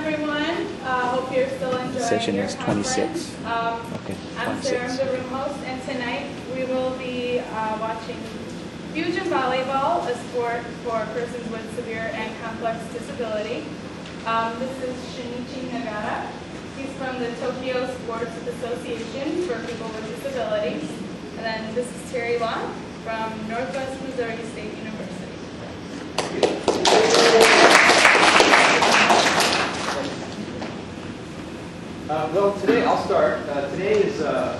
everyone. Hope you're still enjoying Session your is conference. 26. Okay, I'm Sarah, I'm 26. the room host, and tonight we will be watching Fusion Volleyball, a sport for persons with severe and complex disability. This is Shinichi Nagata. He's from the Tokyo Sports Association for people with disabilities. And then this is Terry Long from Northwest Missouri State University. Well, today I'll start. Today is,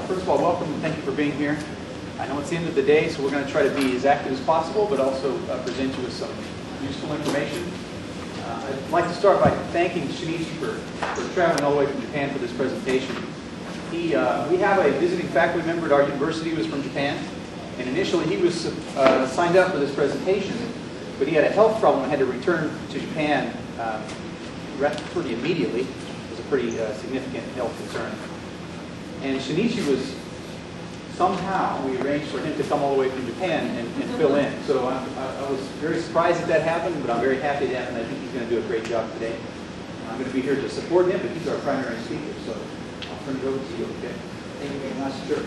first of all, welcome and thank you for being here. I know it's the end of the day, so we're going to try to be as active as possible, but also present you with some useful information. I'd like to start by thanking Shinichi for traveling all the way from Japan for this presentation. We have a visiting faculty member at our university who was from Japan, and initially he was signed up for this presentation, but he had a health problem and had to return to Japan pretty immediately. It was a pretty significant health concern. And Shinichi was, somehow, we arranged for him to come all the way from Japan and fill in. So I was very surprised that happened, but I'm very happy that happened. I think he's going to do a great job today. I'm going to be here to support him, but he's our primary speaker, so I'll turn it over to you, okay? Thank you very much. Sure.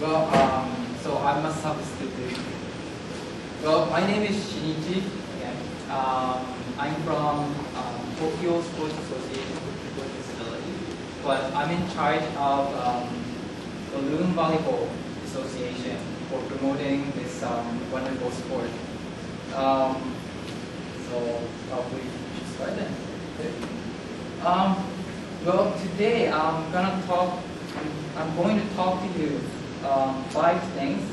Well, so I must substitute. Well, my name is Shinichi. Again. I'm from Tokyo Sports Association for people with disability, but I'm in charge of Balloon Volleyball Association for promoting this wonderful sport. So probably we should start then. Well, today I'm going to talk to you 5 things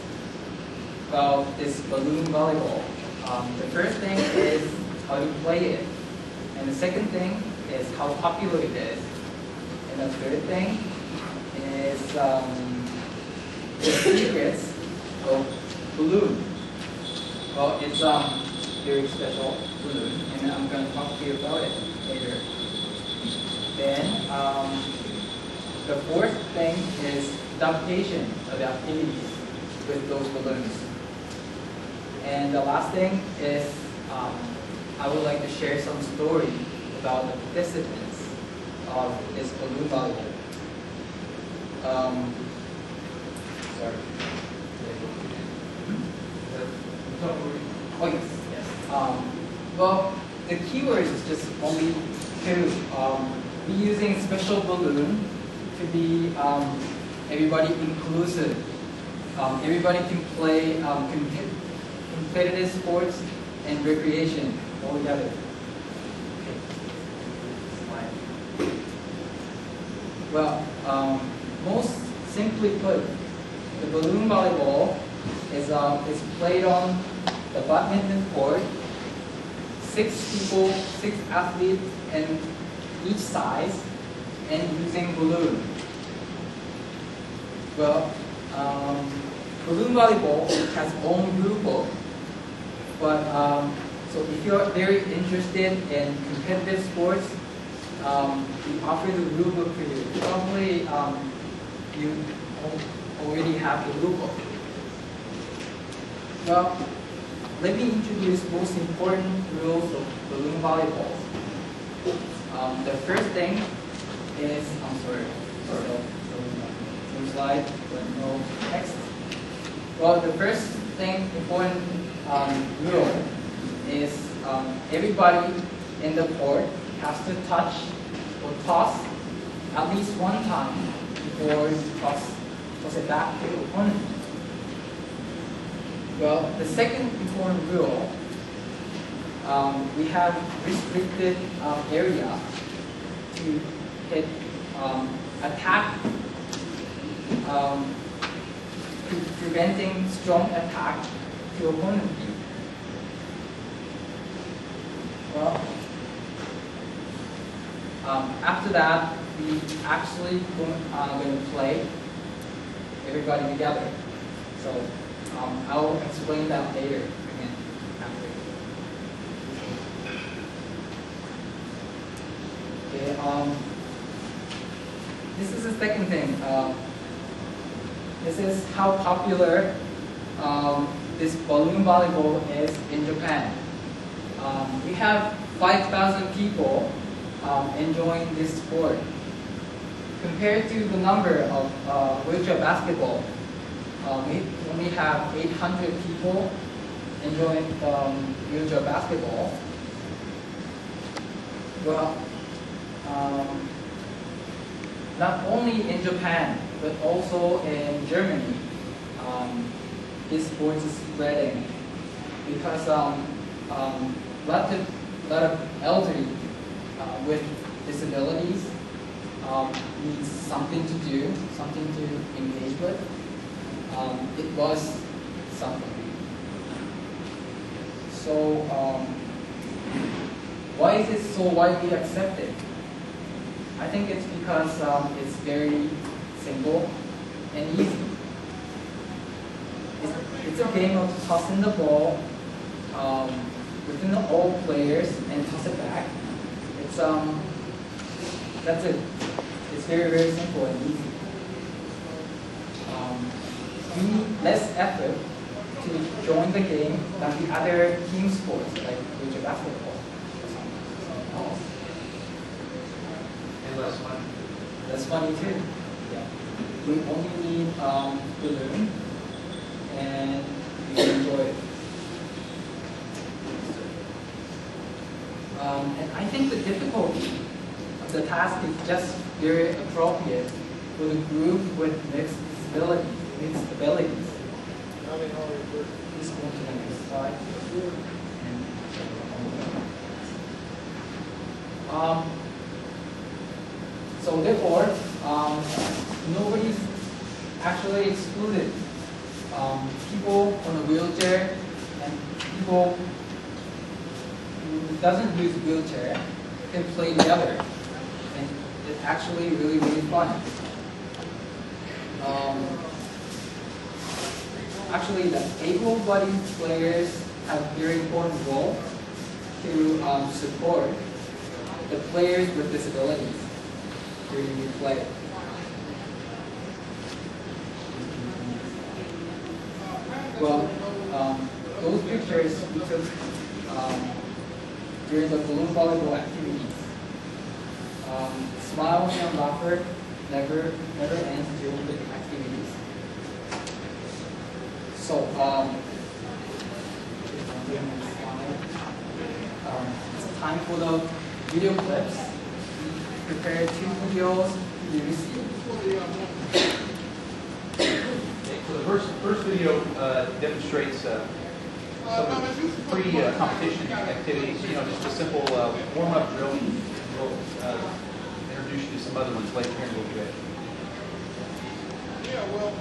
about this balloon volleyball. The first thing is how to play it, and the second thing is how popular it is, and the third thing is the secrets of balloon. Well, it's very special balloon, and I'm going to talk to you about it later. Then the fourth thing is adaptation of the activities with those balloons. And the last thing is I would like to share some story about the participants of this balloon volleyball. Sorry. Oh yes, yes. Well, the keywords is just only 2. We're using special balloon to be everybody inclusive. Everybody can play competitive sports and recreation all together. Well, most simply put, the balloon volleyball is played on the badminton court. 6 people, 6 athletes, and each size, and using balloon. Well, balloon volleyball has own rule book, but so if you're very interested in competitive sports, we offer the rule book for you. Probably you already have the rule book. Well, let me introduce most important rules of balloon volleyball. The first thing is, same slide, but no text. Well, the first thing, important rule is everybody in the court has to touch or toss at least 1 time before you toss it back to the opponent. Well, the second important rule, we have restricted area to hit attack, preventing strong attack to opponent team. Well, after that, we actually going to play everybody together. So I'll explain that later again after. Okay. This is the second thing. This is how popular this balloon volleyball is in Japan. We have 5,000 people enjoying this sport. Compared to the number of wheelchair basketball, we only have 800 people enjoying wheelchair basketball. Well, not only in Japan, but also in Germany, this sport is spreading because a lot of elderly with disabilities needs something to do, something to engage with. It was something. So why is it so widely accepted? I think it's because it's very simple and easy. It's a game of tossing the ball within all players and toss it back. It's that's it. It's very, very simple and easy. You need less effort to join the game than the other team sports like wheelchair basketball or something else. And less money. Less money too. Yeah. We only need balloon and we enjoy it. And I think the difficulty of the task is just very appropriate for the group with mixed abilities. Please go to the next slide. So therefore, nobody's actually excluded. People on a wheelchair and people who doesn't use wheelchair can play together, and it's actually really, really fun. Actually, the able-bodied players have a very important role to support the players with disabilities during the play. Well, those pictures we took during the balloon volleyball activities. Smiles and laughter never ends during the activities. So, it's time for the video clips. We prepared 2 videos to be received. So the first video demonstrates some of the pre-competition activities, just a simple warm-up drill. We'll introduce you to some other ones later here in a little bit. Yeah, well.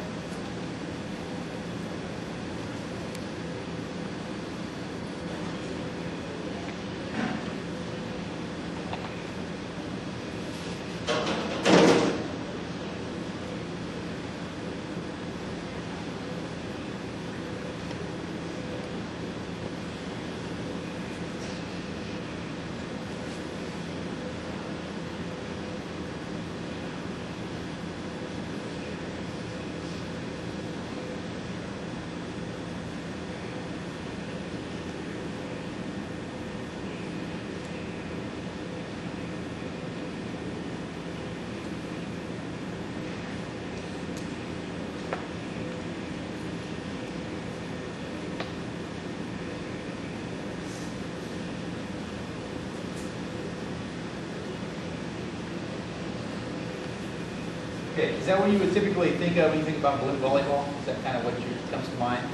Okay, is that what you would typically think of when you think about balloon volleyball? Is that kind of what comes to mind?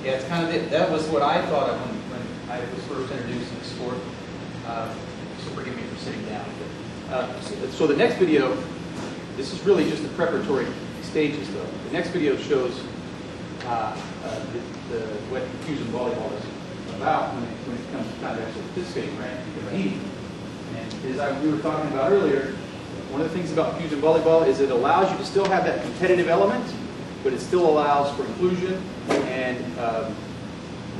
Yeah, it's kind of it. That was what I thought of when I was first introduced to the sport. So forgive me for sitting down. So the next video, this is really just the preparatory stages, though. The next video shows what fusion volleyball is about when it comes to time to actually participating, right? Competing. And as we were talking about earlier, one of the things about fusion volleyball is it allows you to still have that competitive element, but it still allows for inclusion and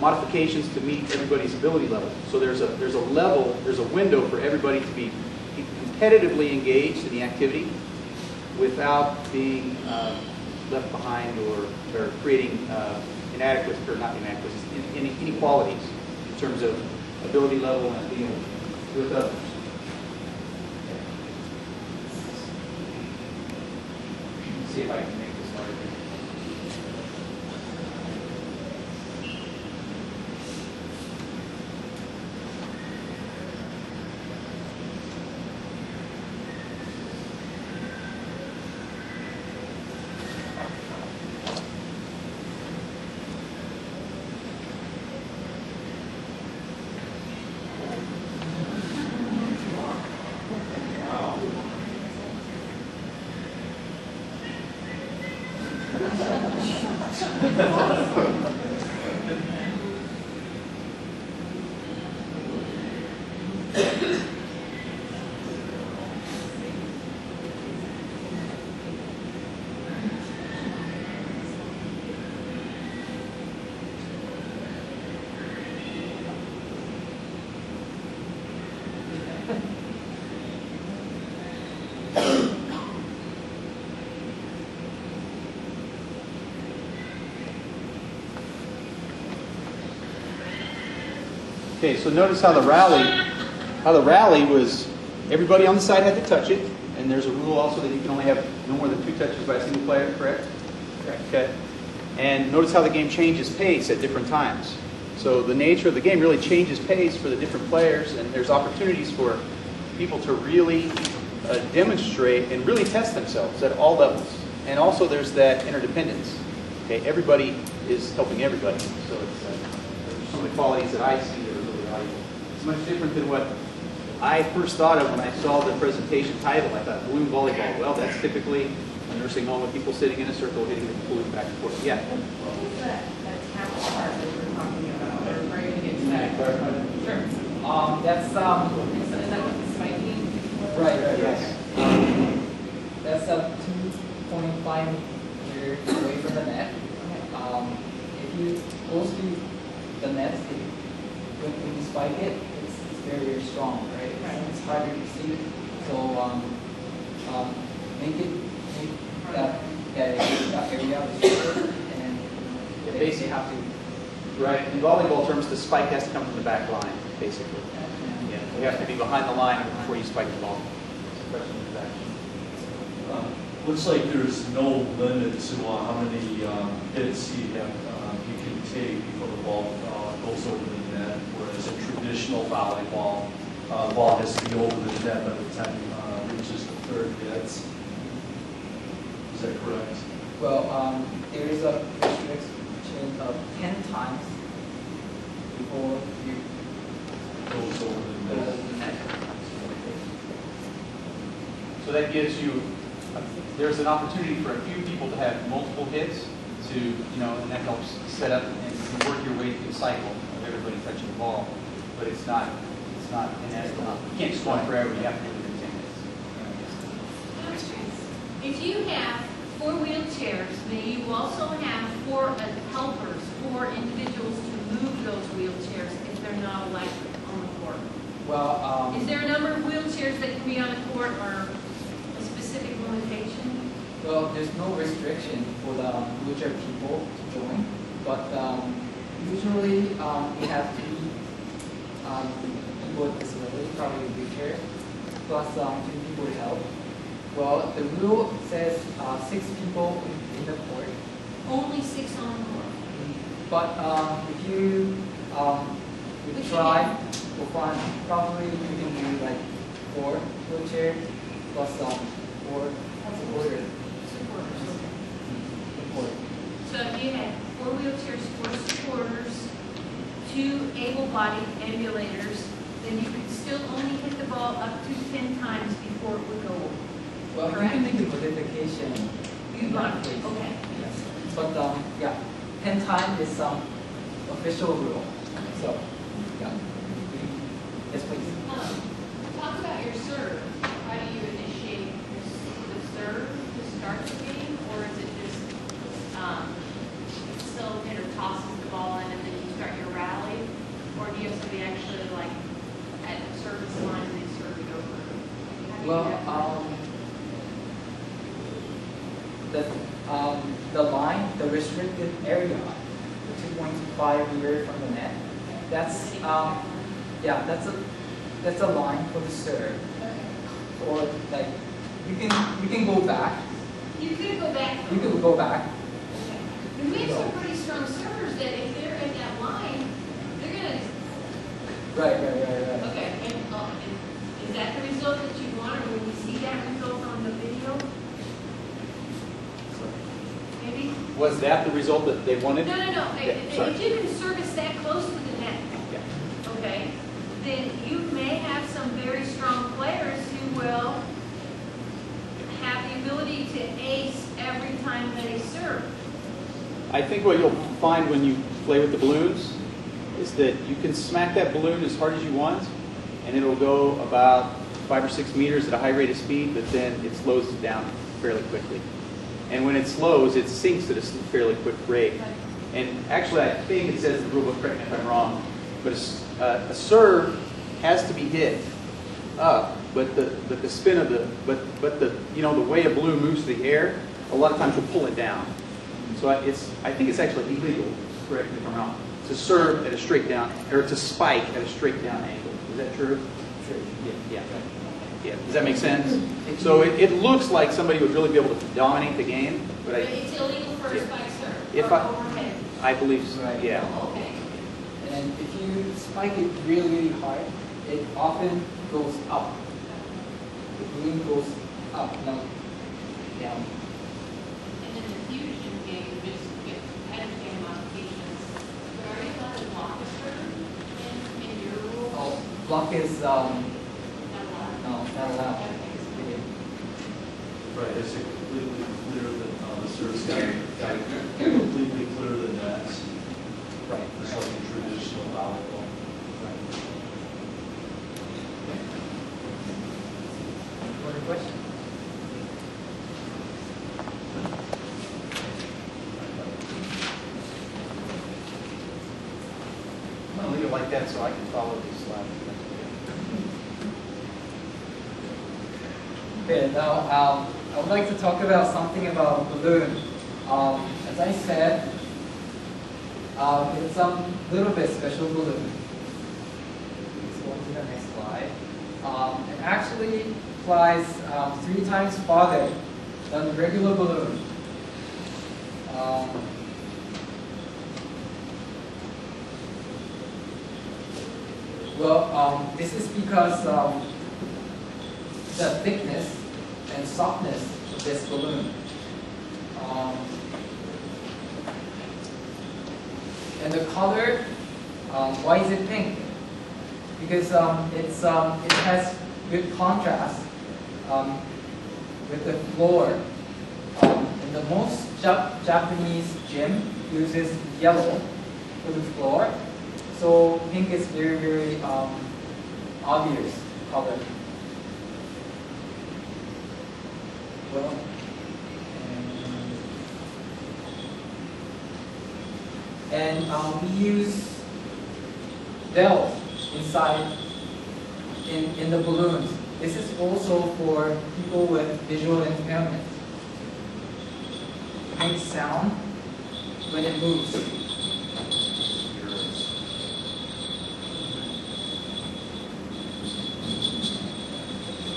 modifications to meet everybody's ability level. So there's a window for everybody to be competitively engaged in the activity without being left behind or creating inadequate, or not inadequate, inequalities in terms of ability level and deal with others. Let's see if I can make this larger. Okay, so notice how the rally was, everybody on the side had to touch it, and there's a rule also that you can only have no more than 2 touches by a single player, correct? Correct. Okay. And notice how the game changes pace at different times. So the nature of the game really changes pace for the different players, and there's opportunities for people to really demonstrate and really test themselves at all levels. And also there's that interdependence. Okay, everybody is helping everybody. So it's some of the qualities that I see that are really valuable. It's much different than what I first thought of when I saw the presentation title. I thought balloon volleyball. Well, that's typically a nursing home with people sitting in a circle hitting the balloon back and forth. Yeah. What was that tap part that we were talking about? Or are you going to get to that? Sure. That's Is that what the spiking? right. Yes. That's a 2.5 meter away from the net. If you close to the net, when you spike it, it's very, very strong, right? It's harder to see. So make that area shorter, and Yeah, they basically have to. Right. In volleyball terms, the spike has to come from the back line, basically. Yeah. You have to be behind the line before you spike the ball. Question is that. Looks like there's no limit to how many hits you can take before the ball goes over the net, whereas in traditional volleyball, the ball has to be over the net by the time it reaches the third hit. Is that correct? Well, there is a restriction of 10 times before you Goes over the go net. over the net. So that gives you, there's an opportunity for a few people to have multiple hits to, and that helps set up and work your way through the cycle of everybody touching the ball. But it's not inevitable. You can't just go on forever, you have to do it in 10 minutes. If you have 4 wheelchairs, may you also have 4 helpers, 4 individuals to move those wheelchairs if they're not elected on the court? Well, Is there a number of wheelchairs that can be on a court or a specific limitation? well, there's no restriction for the wheelchair people to join, but usually we have 3 people with disability, probably wheelchair, plus 2 people to help. Well, the rule says 6 people in the court, Only 6 on the court. but if you Which try for fun, probably you can do like 4 wheelchair plus 4 supporters. So if you had 4 wheelchairs, 4 supporters, 2 able-bodied ambulators, then you could still only hit the ball up to 10 times before it would go over. Well, Correct. you can make a modification. You got it, okay. Yes. But yeah, 10 times is official rule. So yeah. Yes, please. Talk about your serve. How do you initiate the serve to start the game, or is it just facilitator tosses the ball in and then you start your rally, or do you have somebody actually like at the service line and they serve it over? How do you do that? Well, the line, the restricted area, the 2.5 meter from the net, that's Yeah, that's a line for the serve. Or like you can go back. You could go back. You could go back. Okay. And we have some pretty strong servers that if they're at that line, they're gonna. Right. Okay. And is that the result that you want, or when you see that result on the video? Maybe. Was that the result that they wanted? No. Yeah, sorry. If you can service that close to the net, Yeah. okay, then you may have some very strong players who will have the ability to ace every time they serve. I think what you'll find when you play with the balloons is that you can smack that balloon as hard as you want, and it'll go about 5 or 6 meters at a high rate of speed, but then it slows down fairly quickly. And when it slows, it sinks at a fairly quick rate. And actually, I think it says in the rule book, correct me if I'm wrong, but a serve has to be hit up, but the spin of the way a balloon moves through the air, a lot of times will pull it down. So I think it's actually illegal, correct me if I'm wrong, to serve at a straight down, or to spike at a straight down angle. Is that true? True. Yeah. Does that make sense? So it looks like somebody would really be able to dominate the game, but But it's illegal for a Yeah. spike serve If or I- overhead. I believe so. Right. Yeah. Oh, okay. And if you spike it really hard, it often goes up. The balloon goes up, not down. And then the fusion game, just get ahead of game modifications. But are you allowed to block a serve in your rule? Oh, block is Not allowed. no, not allowed. Right, it's completely clear that the service got completely clear the nets. Right. It's like a traditional volleyball. What a question. I'm going to leave it like that so I can follow these slides. Okay, now I would like to talk about something about balloon. As I said, it's a little bit special balloon. Let's go to the next slide. It actually flies 3 times farther than the regular balloon. This is because the thickness and softness of this balloon. And the color, why is it pink? Because it has good contrast with the floor. And the most Japanese gym uses yellow for the floor, so pink is very, very obvious color. Well, and we use bells inside in the balloons. This is also for people with visual impairment. It makes sound when it moves.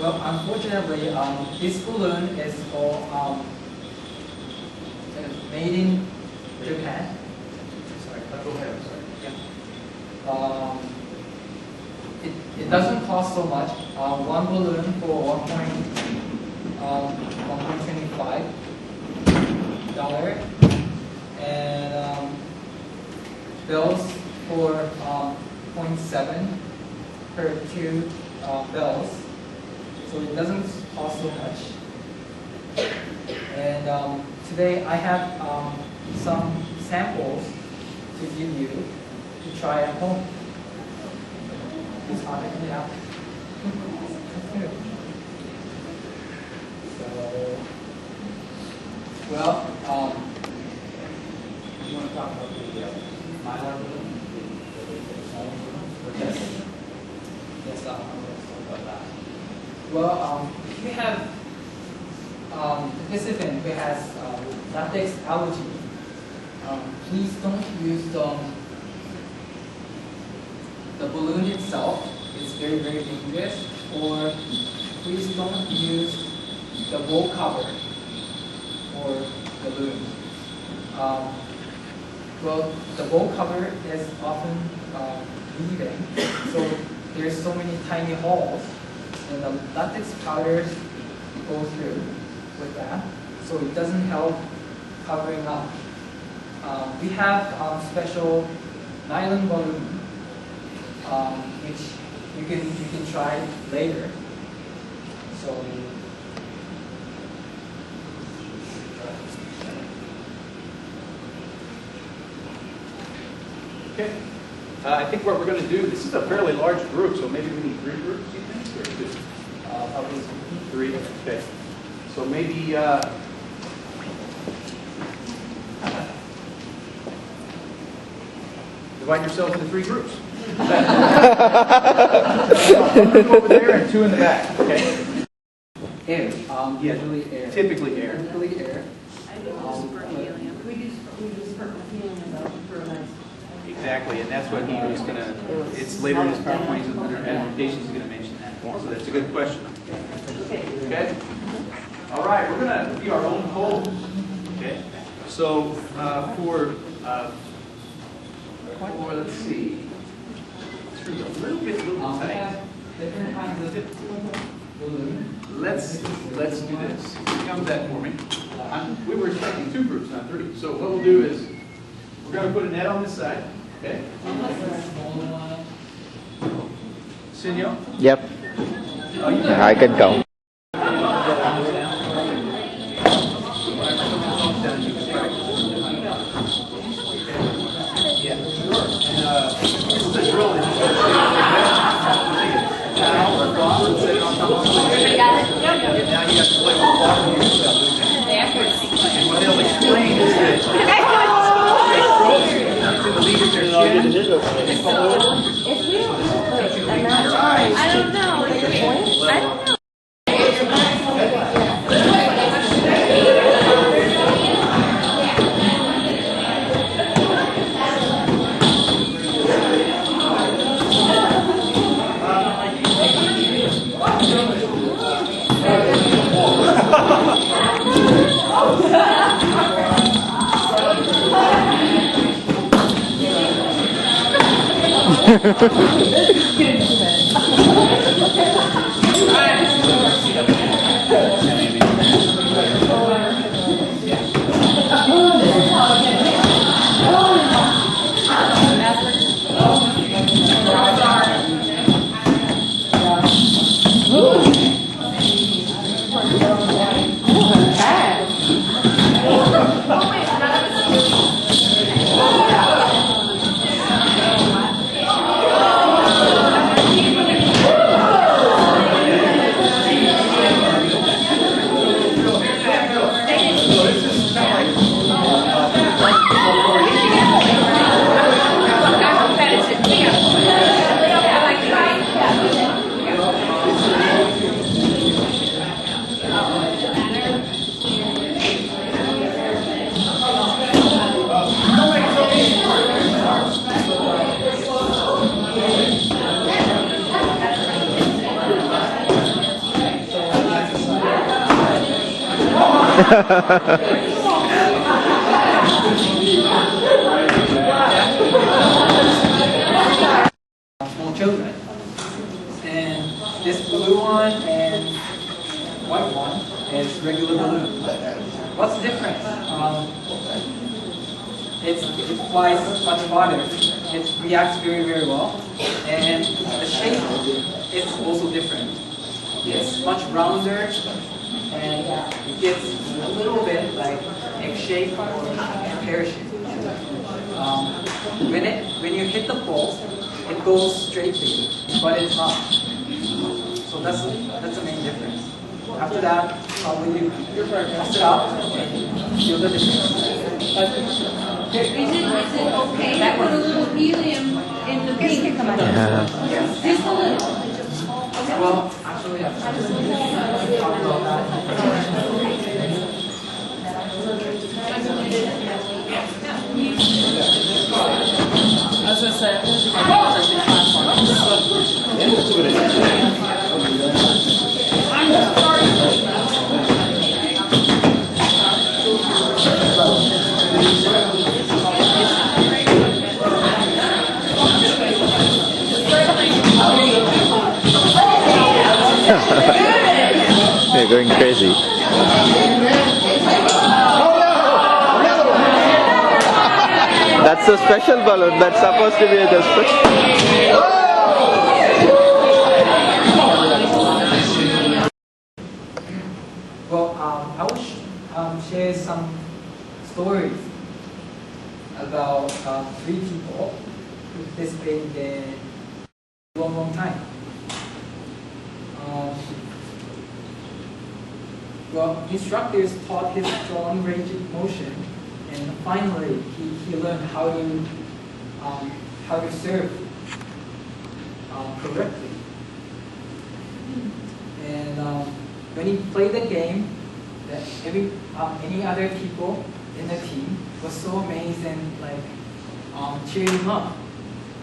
Well, unfortunately, this balloon is all made in Japan. Sorry, go ahead. I'm sorry. It doesn't cost so much. One balloon for $1.25, and bells for 0.7 per 2 bells. So it doesn't cost so much. And today I have some samples to give you to try at home. Please contact me out. So, well, you want to talk about the Mylar balloon? Yes. Yes, I'm going to talk about that. Well, if you have a participant who has latex allergy, please don't use the balloon itself is very, very dangerous, or please don't use the bowl cover for the balloon. Well, the bowl cover is often leaving, so there's so many tiny holes, and the latex powders go through with that, so it doesn't help covering up. We have special nylon balloon, which you can try later. So. Okay. I think what we're going to do, this is a fairly large group, so maybe we need 3 groups, do you think, or 2? Probably 3, okay. So maybe, divide yourselves into 3 groups. 2 over there and 2 in the back, okay? air. Usually air. Typically air. Typically air. I think super helium. We do purple helium though for nice. Exactly, and that's what he was going to, it's later in his PowerPoint, he's going to mention that. So that's a good question. Okay? All right, we're going to be our own polls. Okay? So let's see. Through a little bit We tight. have different kinds of balloon. Let's do this. Come that for me. We were expecting 2 groups, not 3. So what we'll do is we're going to put a net on this side. Okay? Senor? Yep, Oh, you I can go. Yeah, sure. And this is the drill. It's just towel or cloth and set it on top of the plate. And now you have to play with the water yourself. And what they'll explain is that it's in the lead of their chin. I don't know. I don't know. Small children. And this blue one and white one is regular balloon. What's the difference? It flies much farther. It reacts very, very well. And the shape is also different. It's much rounder, and it gets a little bit like egg shape or parachute. When you hit the pole, it goes straight to you, but it's not. So that's the main difference. After that, probably you test it out and feel the difference. Is it okay to put a little helium in the pink? Yes. Just a little. Well, actually, yeah. Talk about I was gonna say, I think it's a class one. going crazy. That's a special balloon. That's supposed to be a special. Well, I will share some stories about 3 people who participated in a long, long time. Well, instructors taught him strong range of motion, and finally he learned how to serve correctly. And when he played the game, that any other people in the team was so amazed and cheered him up,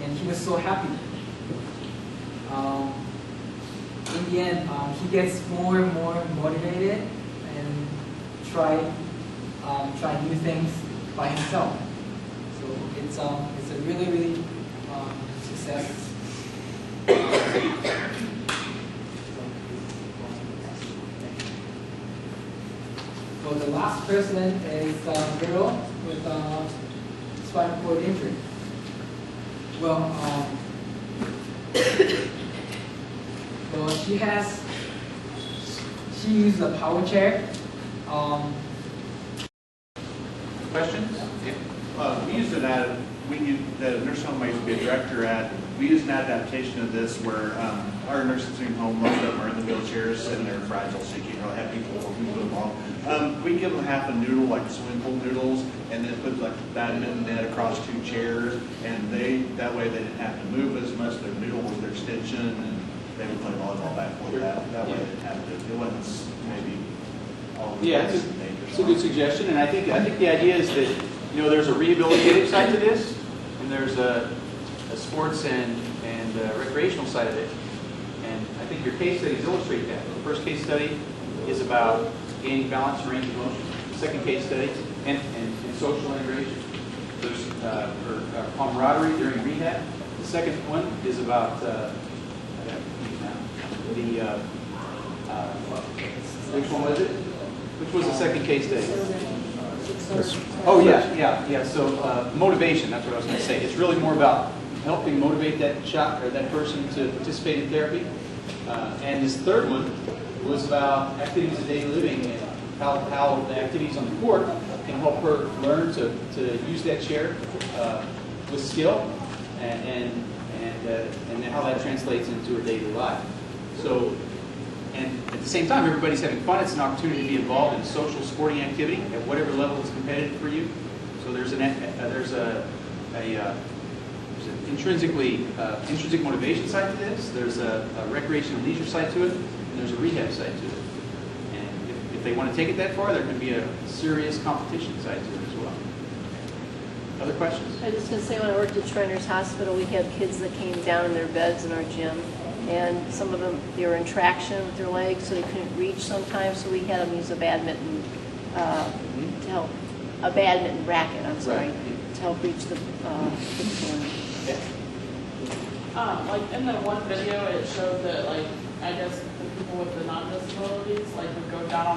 and he was so happy. In the end, he gets more and more motivated and try new things by himself. So it's a really success. So the last person is a girl with spinal cord injury. Well, she used a power chair. Questions? We used the nursing home I used to be a director at. We used an adaptation of this where our nursing home, most of them are in the wheelchairs and they're fragile, so you can't really have people who put them on. We give them half a noodle, like swimming pool noodles, and then put like a badminton net across 2 chairs, and that way they didn't have to move as much. Their noodle was their extension, and they would play volleyball back with that. That way they didn't have to. It wasn't maybe all the Yeah, it's a good suggestion, and I think the idea is that there's a rehabilitative side to this, and there's a sports and recreational side of it, and I think your case studies illustrate that. The first case study is about gaining balance and range of motion. The second case study and social integration. There's camaraderie during rehab. The second one is about which one was it? Which was the second case study? Oh yeah. So motivation. That's what I was going to say. It's really more about helping motivate that child or that person to participate in therapy. And this third one was about activities of daily living and how the activities on the court can help her learn to use that chair with skill and how that translates into her daily life. So, and at the same time, everybody's having fun. It's an opportunity to be involved in social sporting activity at whatever level it's competitive for you. So there's an intrinsic motivation side to this. There's a recreational leisure side to it, and there's a rehab side to it. And if they want to take it that far, there can be a serious competition side to it as well. Other questions? I was just going to say, when I worked at Shriners Hospital, we had kids that came down in their beds in our gym, and some of them, they were in traction with their legs, so they couldn't reach sometimes, so we had them use a badminton to help, a badminton racket, I'm sorry, to help reach the corner. Like in the one video, it showed that I guess the people with the non-disabilities would go down on